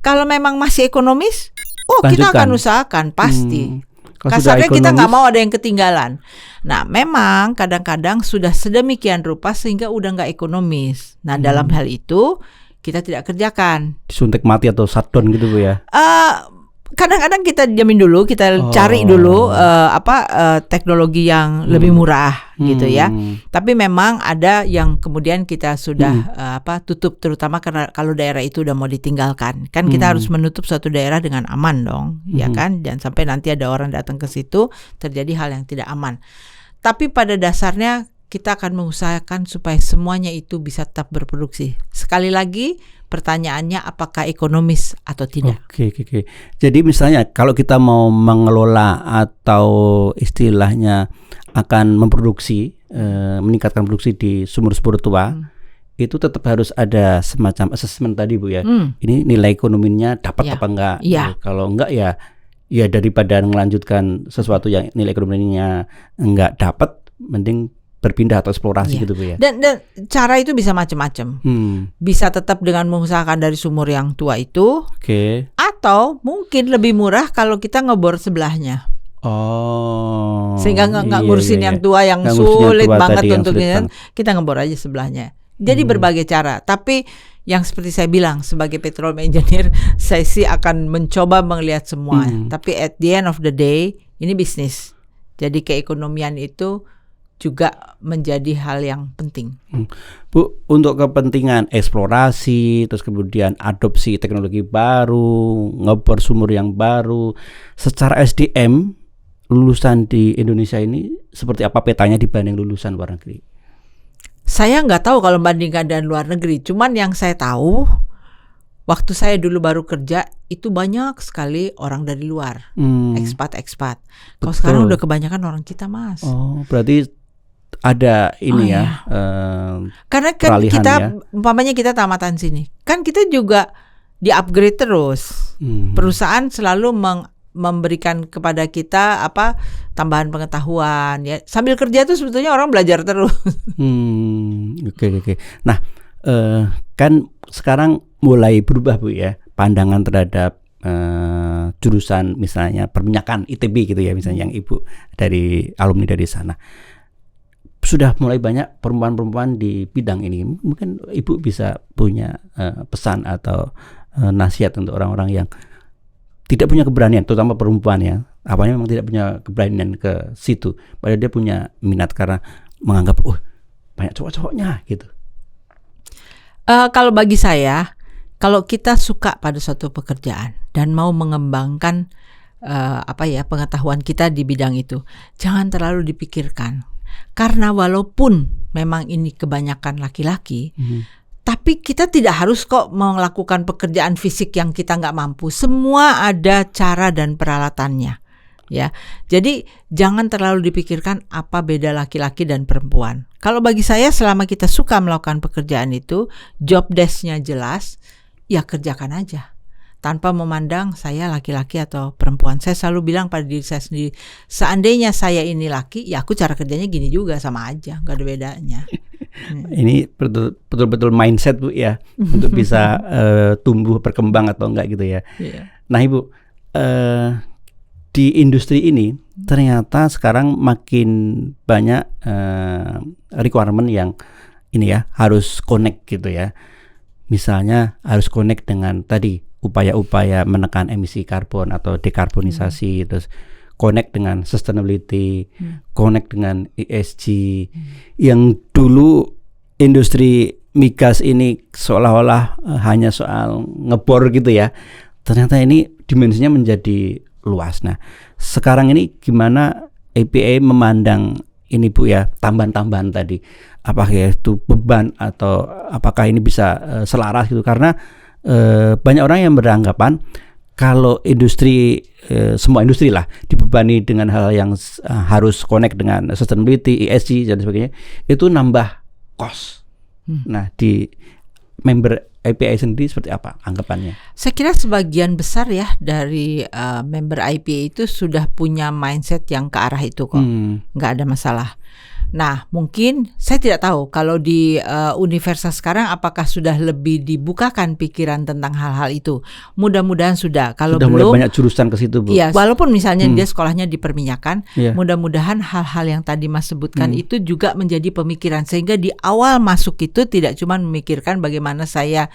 Kalau memang masih ekonomis, kita akan usahakan pasti. Kasarnya kita nggak mau ada yang ketinggalan. Nah, memang kadang-kadang sudah sedemikian rupa sehingga udah nggak ekonomis. Nah, dalam hal itu kita tidak kerjakan. Disuntik mati atau shutdown gitu Bu ya? Kadang-kadang kita diamin dulu, kita cari dulu teknologi yang lebih murah gitu ya. Tapi memang ada yang kemudian kita sudah tutup, terutama karena kalau daerah itu udah mau ditinggalkan. Kan kita harus menutup suatu daerah dengan aman dong, ya kan? Jangan sampai nanti ada orang datang ke situ terjadi hal yang tidak aman. Tapi pada dasarnya kita akan mengusahakan supaya semuanya itu bisa tetap berproduksi. Sekali lagi, pertanyaannya apakah ekonomis atau tidak. Oke. Jadi misalnya kalau kita mau mengelola atau istilahnya akan memproduksi, meningkatkan produksi di sumur-sumur tua, itu tetap harus ada semacam assessment tadi Bu ya. Ini nilai ekonominya dapat apa enggak? Ya. Kalau enggak ya daripada melanjutkan sesuatu yang nilai ekonominya enggak dapat, mending berpindah atau eksplorasi gitu Bu ya. Dan cara itu bisa macam-macam. Bisa tetap dengan mengusahakan dari sumur yang tua itu. Oke. Atau mungkin lebih murah kalau kita ngebor sebelahnya. Oh. Sehingga nggak ngurusin yang tua yang sulit banget untuk kita ngebor aja sebelahnya. Jadi berbagai cara. Tapi yang seperti saya bilang sebagai petroleum engineer, saya sih akan mencoba melihat semua. Tapi at the end of the day ini bisnis. Jadi keekonomian itu juga menjadi hal yang penting. Bu, untuk kepentingan eksplorasi, terus kemudian adopsi teknologi baru, ngebor sumur yang baru, secara SDM lulusan di Indonesia ini seperti apa petanya dibanding lulusan luar negeri? Saya nggak tahu kalau bandingkan dengan luar negeri. Cuman yang saya tahu, waktu saya dulu baru kerja itu banyak sekali orang dari luar, ekspat. Kalau sekarang udah kebanyakan orang kita, Mas. Oh, berarti ada ini karena kan kita umpamanya kita tamatan sini kan kita juga di-upgrade terus. Perusahaan selalu memberikan kepada kita tambahan pengetahuan ya. Sambil kerja tuh sebetulnya orang belajar terus. Oke. Nah, kan sekarang mulai berubah Bu ya pandangan terhadap jurusan misalnya perminyakan ITB gitu ya, misalnya yang Ibu dari alumni dari sana. Sudah mulai banyak perempuan-perempuan di bidang ini. Mungkin Ibu bisa punya pesan atau nasihat untuk orang-orang yang tidak punya keberanian, terutama perempuan ya. Apanya memang tidak punya keberanian ke situ. Padahal dia punya minat karena menganggap, banyak cowok-cowoknya gitu. Kalau bagi saya, kalau kita suka pada suatu pekerjaan dan mau mengembangkan pengetahuan kita di bidang itu, jangan terlalu dipikirkan. Karena walaupun memang ini kebanyakan laki-laki, tapi kita tidak harus kok melakukan pekerjaan fisik yang kita nggak mampu. Semua ada cara dan peralatannya, ya. Jadi jangan terlalu dipikirkan apa beda laki-laki dan perempuan. Kalau bagi saya, selama kita suka melakukan pekerjaan itu, job desk-nya jelas, ya kerjakan aja. Tanpa memandang saya laki-laki atau perempuan. Saya selalu bilang pada diri saya sendiri, seandainya saya ini laki, ya aku cara kerjanya gini juga, sama aja, gak ada bedanya. Ini betul-betul mindset Bu ya untuk bisa tumbuh berkembang atau enggak gitu ya. Iya. Nah Ibu, di industri ini ternyata sekarang makin banyak requirement yang ini ya harus connect gitu ya. Misalnya harus connect dengan tadi upaya-upaya menekan emisi karbon atau dekarbonisasi, terus connect dengan sustainability, connect dengan ESG. Yang dulu industri migas ini seolah-olah hanya soal ngebor gitu ya. Ternyata ini dimensinya menjadi luas. Nah, sekarang ini gimana EPA memandang ini Bu ya, tambahan-tambahan tadi. Apakah itu beban atau apakah ini bisa selaras gitu, karena banyak orang yang beranggapan kalau industri, semua industri lah dibebani dengan hal yang harus connect dengan sustainability, ESG dan sebagainya, itu nambah cost. Nah, di member IPA sendiri seperti apa anggapannya? Saya kira sebagian besar ya dari member IPA itu sudah punya mindset yang ke arah itu kok, nggak ada masalah. Nah, mungkin saya tidak tahu kalau di universitas sekarang apakah sudah lebih dibukakan pikiran tentang hal-hal itu. Mudah-mudahan sudah. Kalau sudah belum, mulai banyak jurusan ke situ Bu. Iya, walaupun misalnya dia sekolahnya di perminyakan, mudah-mudahan hal-hal yang tadi Mas sebutkan itu juga menjadi pemikiran, sehingga di awal masuk itu tidak cuma memikirkan bagaimana saya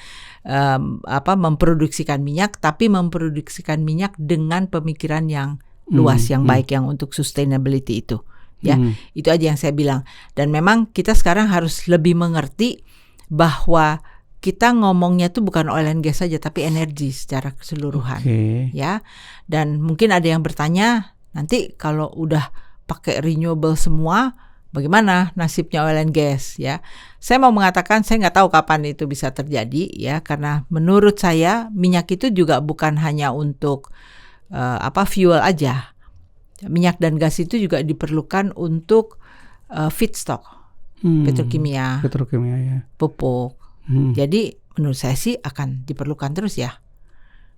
memproduksikan minyak, tapi memproduksikan minyak dengan pemikiran yang luas, yang baik, yang untuk sustainability itu. Ya, itu aja yang saya bilang. Dan memang kita sekarang harus lebih mengerti bahwa kita ngomongnya tuh bukan oil and gas saja, tapi energi secara keseluruhan. Ya, dan mungkin ada yang bertanya, nanti kalau udah pakai renewable semua, bagaimana nasibnya oil and gas? Ya, saya mau mengatakan saya nggak tahu kapan itu bisa terjadi, ya, karena menurut saya minyak itu juga bukan hanya untuk fuel aja. Minyak dan gas itu juga diperlukan untuk feedstock, petrokimia ya. Pupuk. Jadi menurut saya sih akan diperlukan terus ya.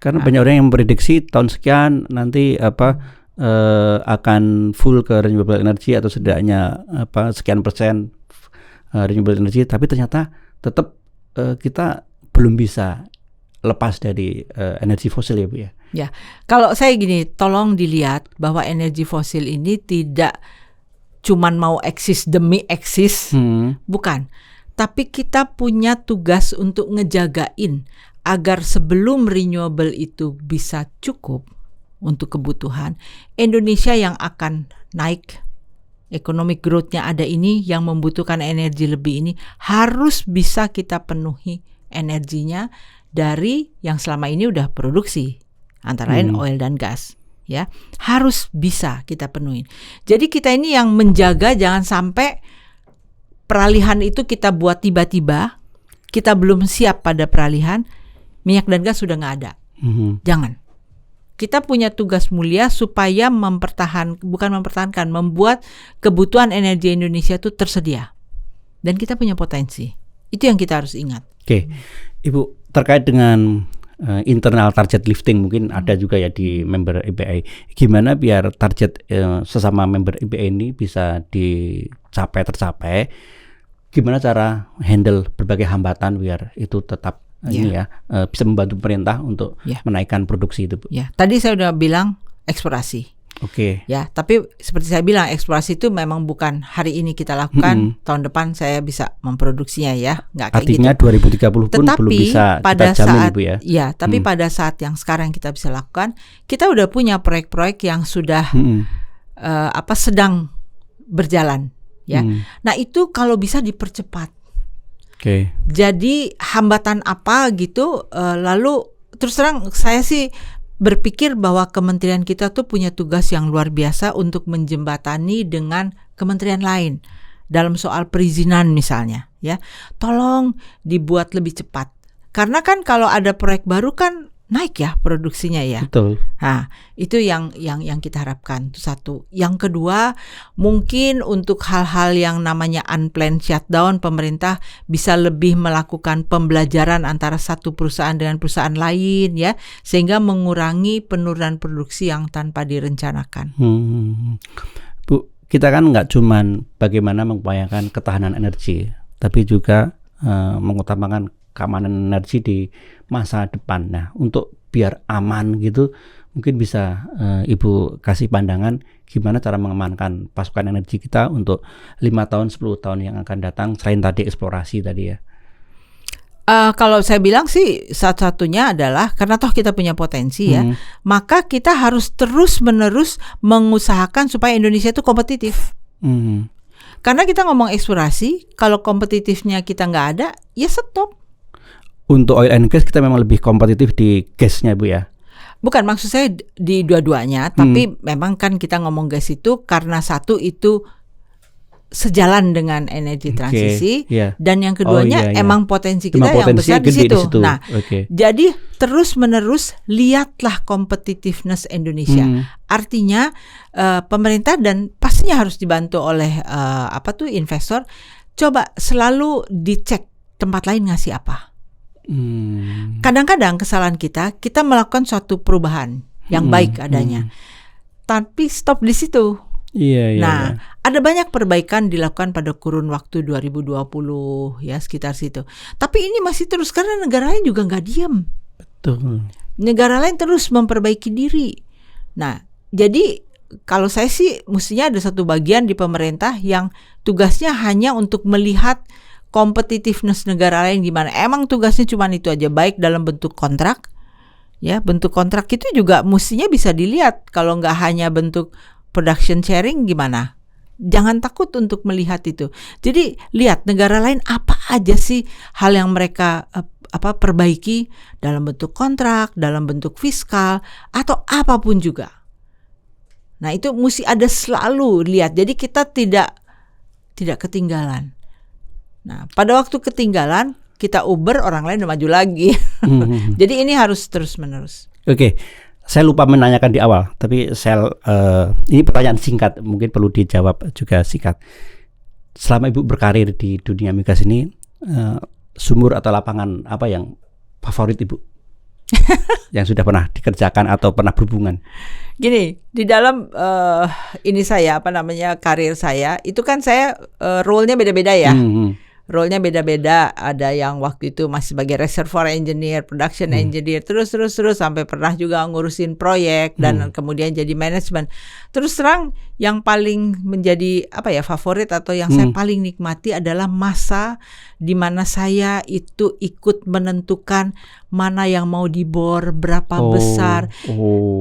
Karena banyak orang yang memprediksi tahun sekian nanti akan full ke renewable energy atau setidaknya sekian persen renewable energy, tapi ternyata tetap kita belum bisa lepas dari energi fosil ya Bu ya. Ya, kalau saya gini, tolong dilihat bahwa energi fosil ini tidak cuman mau eksis demi eksis, bukan. Tapi kita punya tugas untuk ngejagain agar sebelum renewable itu bisa cukup untuk kebutuhan, Indonesia yang akan naik, economic growth-nya ada ini, yang membutuhkan energi lebih ini, harus bisa kita penuhi energinya dari yang selama ini udah produksi, antara lain oil dan gas, ya, harus bisa kita penuhin. Jadi kita ini yang menjaga jangan sampai peralihan itu kita buat tiba-tiba, kita belum siap pada peralihan, minyak dan gas sudah nggak ada. Jangan. Kita punya tugas mulia supaya membuat kebutuhan energi Indonesia itu tersedia, dan kita punya potensi. Itu yang kita harus ingat. Oke, Ibu, terkait dengan internal target lifting mungkin ada juga ya di member EPA. Gimana biar target sesama member EPA ini bisa tercapai? Gimana cara handle berbagai hambatan biar itu tetap bisa membantu pemerintah untuk menaikkan produksi itu Bu? Ya, tadi saya udah bilang eksplorasi. Ya, tapi seperti saya bilang, eksplorasi itu memang bukan hari ini kita lakukan, tahun depan saya bisa memproduksinya ya, nggak kayak artinya gitu. 2030 pun belum bisa kita jamin Ibu ya. Ya, tapi pada saat yang sekarang kita bisa lakukan, kita udah punya proyek-proyek yang sudah sedang berjalan ya. Nah, itu kalau bisa dipercepat. Jadi hambatan apa gitu, lalu terus terang saya sih berpikir bahwa kementerian kita tuh punya tugas yang luar biasa untuk menjembatani dengan kementerian lain dalam soal perizinan misalnya, ya. Tolong dibuat lebih cepat. Karena kan kalau ada proyek baru kan naik ya produksinya ya. Betul. Nah, itu yang kita harapkan. Itu satu. Yang kedua, mungkin untuk hal-hal yang namanya unplanned shutdown, pemerintah bisa lebih melakukan pembelajaran antara satu perusahaan dengan perusahaan lain ya, sehingga mengurangi penurunan produksi yang tanpa direncanakan. Bu, kita kan nggak cuman bagaimana mengupayakan ketahanan energi, tapi juga mengutamakan keamanan energi di masa depan. Nah, untuk biar aman gitu, mungkin bisa Ibu kasih pandangan gimana cara mengamankan pasokan energi kita untuk 5 tahun, 10 tahun yang akan datang, selain tadi eksplorasi tadi ya. Kalau saya bilang sih satu-satunya adalah karena toh kita punya potensi ya, maka kita harus terus-menerus mengusahakan supaya Indonesia itu kompetitif. Karena kita ngomong eksplorasi, kalau kompetitifnya kita nggak ada, ya stop. Untuk oil and gas kita memang lebih kompetitif di gasnya Bu ya? Bukan, maksud saya di dua-duanya, tapi memang kan kita ngomong gas itu karena satu itu sejalan dengan energi transisi, dan yang keduanya emang potensi kita yang besar di situ. Nah, jadi terus-menerus lihatlah competitiveness Indonesia. Artinya pemerintah dan pastinya harus dibantu oleh investor. Coba selalu dicek tempat lain ngasih apa. Kadang-kadang kesalahan kita melakukan suatu perubahan yang baik adanya, tapi stop di situ. Nah, ada banyak perbaikan dilakukan pada kurun waktu 2020 ya, sekitar situ. Tapi ini masih terus karena negara lain juga nggak diam. Betul. Negara lain terus memperbaiki diri. Nah, jadi kalau saya sih mestinya ada satu bagian di pemerintah yang tugasnya hanya untuk melihat competitiveness negara lain gimana. Emang tugasnya cuma itu aja, baik dalam bentuk kontrak. Ya, bentuk kontrak itu juga mestinya bisa dilihat. Kalau nggak hanya bentuk production sharing gimana? Jangan takut untuk melihat itu. Jadi lihat negara lain apa aja sih hal yang mereka perbaiki dalam bentuk kontrak, dalam bentuk fiskal atau apapun juga. Nah, itu mesti ada selalu lihat. Jadi kita tidak ketinggalan. Nah, pada waktu ketinggalan kita Uber, orang lain udah maju lagi. Jadi ini harus terus-menerus. Oke. Saya lupa menanyakan di awal, tapi ini pertanyaan singkat, mungkin perlu dijawab juga singkat. Selama Ibu berkarir di dunia migas ini, sumur atau lapangan apa yang favorit Ibu? Yang sudah pernah dikerjakan atau pernah berhubungan? Gini, di dalam karir saya, itu kan saya role-nya beda-beda ya. Role-nya beda-beda, ada yang waktu itu masih sebagai reservoir engineer, production engineer, terus sampai pernah juga ngurusin proyek dan kemudian jadi manajemen. Terus terang yang paling menjadi favorit atau yang saya paling nikmati adalah masa di mana saya itu ikut menentukan mana yang mau dibor, berapa besar.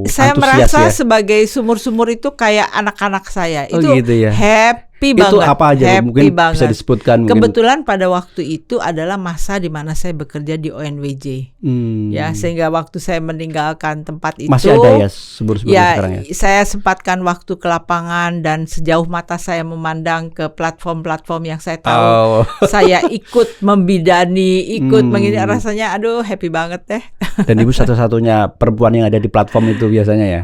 Saya merasa sebagai sumur-sumur itu kayak anak-anak saya. Itu gitu ya? Happy banget. Itu apa aja mungkin bisa disebutkan? Kebetulan pada waktu itu adalah masa di mana saya bekerja di ONWJ. Ya, sehingga waktu saya meninggalkan tempat itu masih ada ya sumur-sumur sekarang ya? Saya sempatkan waktu ke lapangan dan sejauh mata saya memandang ke platform-platform yang saya tahu. Saya ikut membidani, rasanya aduh happy banget deh. Dan Ibu satu-satunya perempuan yang ada di platform itu biasanya ya?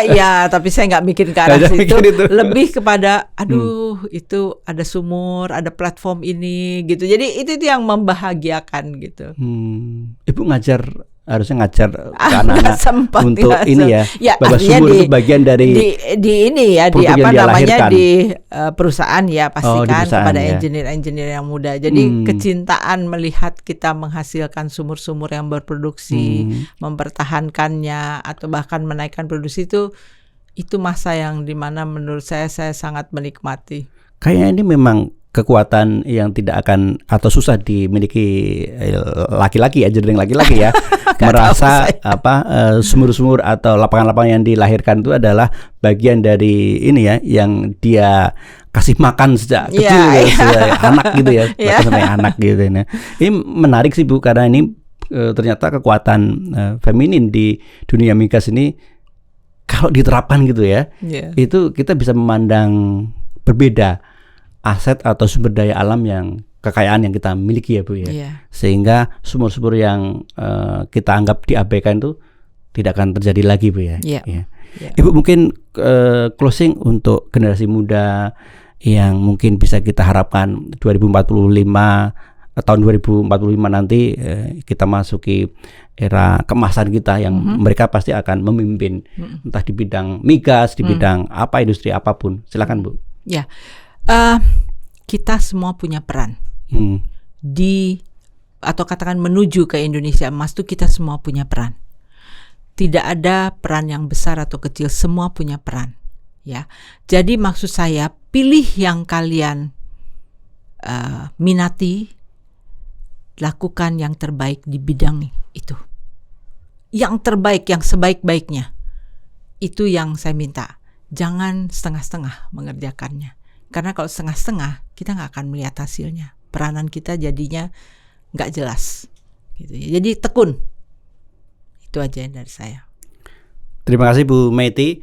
Ya, tapi saya nggak mikir ke arah situ. Lebih kepada itu ada sumur, ada platform ini gitu. Jadi itu yang membahagiakan gitu. Ibu harusnya ngajar ke anak-anak untuk ini ya bahwa sumur itu bagian dari di ini ya, di di perusahaan ya, pastikan kepada engineer yang muda. Jadi kecintaan melihat kita menghasilkan sumur-sumur yang berproduksi, mempertahankannya atau bahkan menaikkan produksi itu masa yang dimana menurut saya sangat menikmati. Kayaknya ini memang kekuatan yang tidak akan atau susah dimiliki laki-laki ya, engineering laki-laki ya. Merasa sumur-sumur atau lapangan-lapangan yang dilahirkan itu adalah bagian dari ini ya, yang dia kasih makan sejak kecil sejak anak gitu ya, bahkan sampai anak gitu ya. Ini menarik sih Bu, karena ini ternyata kekuatan feminin di dunia migas ini kalau diterapkan gitu ya, itu kita bisa memandang berbeda aset atau sumber daya alam yang kekayaan yang kita miliki ya Bu ya. Sehingga sumur-sumur yang kita anggap diabaikan itu tidak akan terjadi lagi Bu ya. Ibu mungkin closing untuk generasi muda yang mungkin bisa kita harapkan 2045, tahun 2045 nanti kita masuki era keemasan kita yang mereka pasti akan memimpin entah di bidang migas, di bidang industri apapun. Silakan Bu. Ya. Kita semua punya peran. atau katakan menuju ke Indonesia Emas tuh kita semua punya peran. Tidak ada peran yang besar atau kecil, semua punya peran. Ya, jadi maksud saya pilih yang kalian minati, lakukan yang terbaik di bidang itu. Yang terbaik, yang sebaik-baiknya. Itu yang saya minta. Jangan setengah-setengah mengerjakannya. Karena kalau setengah-setengah, kita nggak akan melihat hasilnya. Peranan kita jadinya nggak jelas. Gitu. Jadi tekun. Itu aja dari saya. Terima kasih Bu Maity.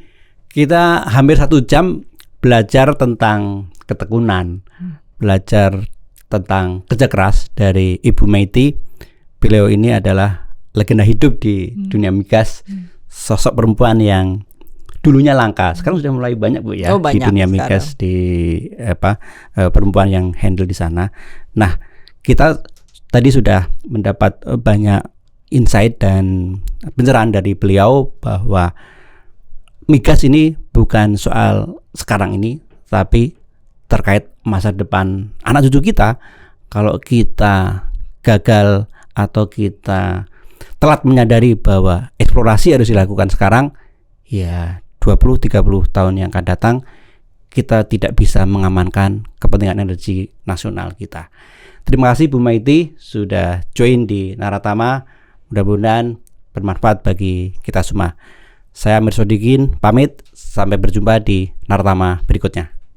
Kita hampir 1 jam belajar tentang ketekunan, belajar tentang kerja keras dari Ibu Maity. Beliau ini adalah legenda hidup di dunia migas, sosok perempuan yang dulunya langka, sekarang sudah mulai banyak Bu ya, di dunia migas, di perempuan yang handle di sana. Nah, kita tadi sudah mendapat banyak insight dan pencerahan dari beliau bahwa migas ini bukan soal sekarang ini, tapi terkait masa depan anak cucu kita. Kalau kita gagal atau kita telat menyadari bahwa eksplorasi harus dilakukan sekarang, ya 20-30 tahun yang akan datang kita tidak bisa mengamankan kepentingan energi nasional kita. Terima kasih Bu Maity sudah join di Naratama. Mudah-mudahan bermanfaat bagi kita semua. Saya Amir Sodikin pamit, sampai berjumpa di Naratama berikutnya.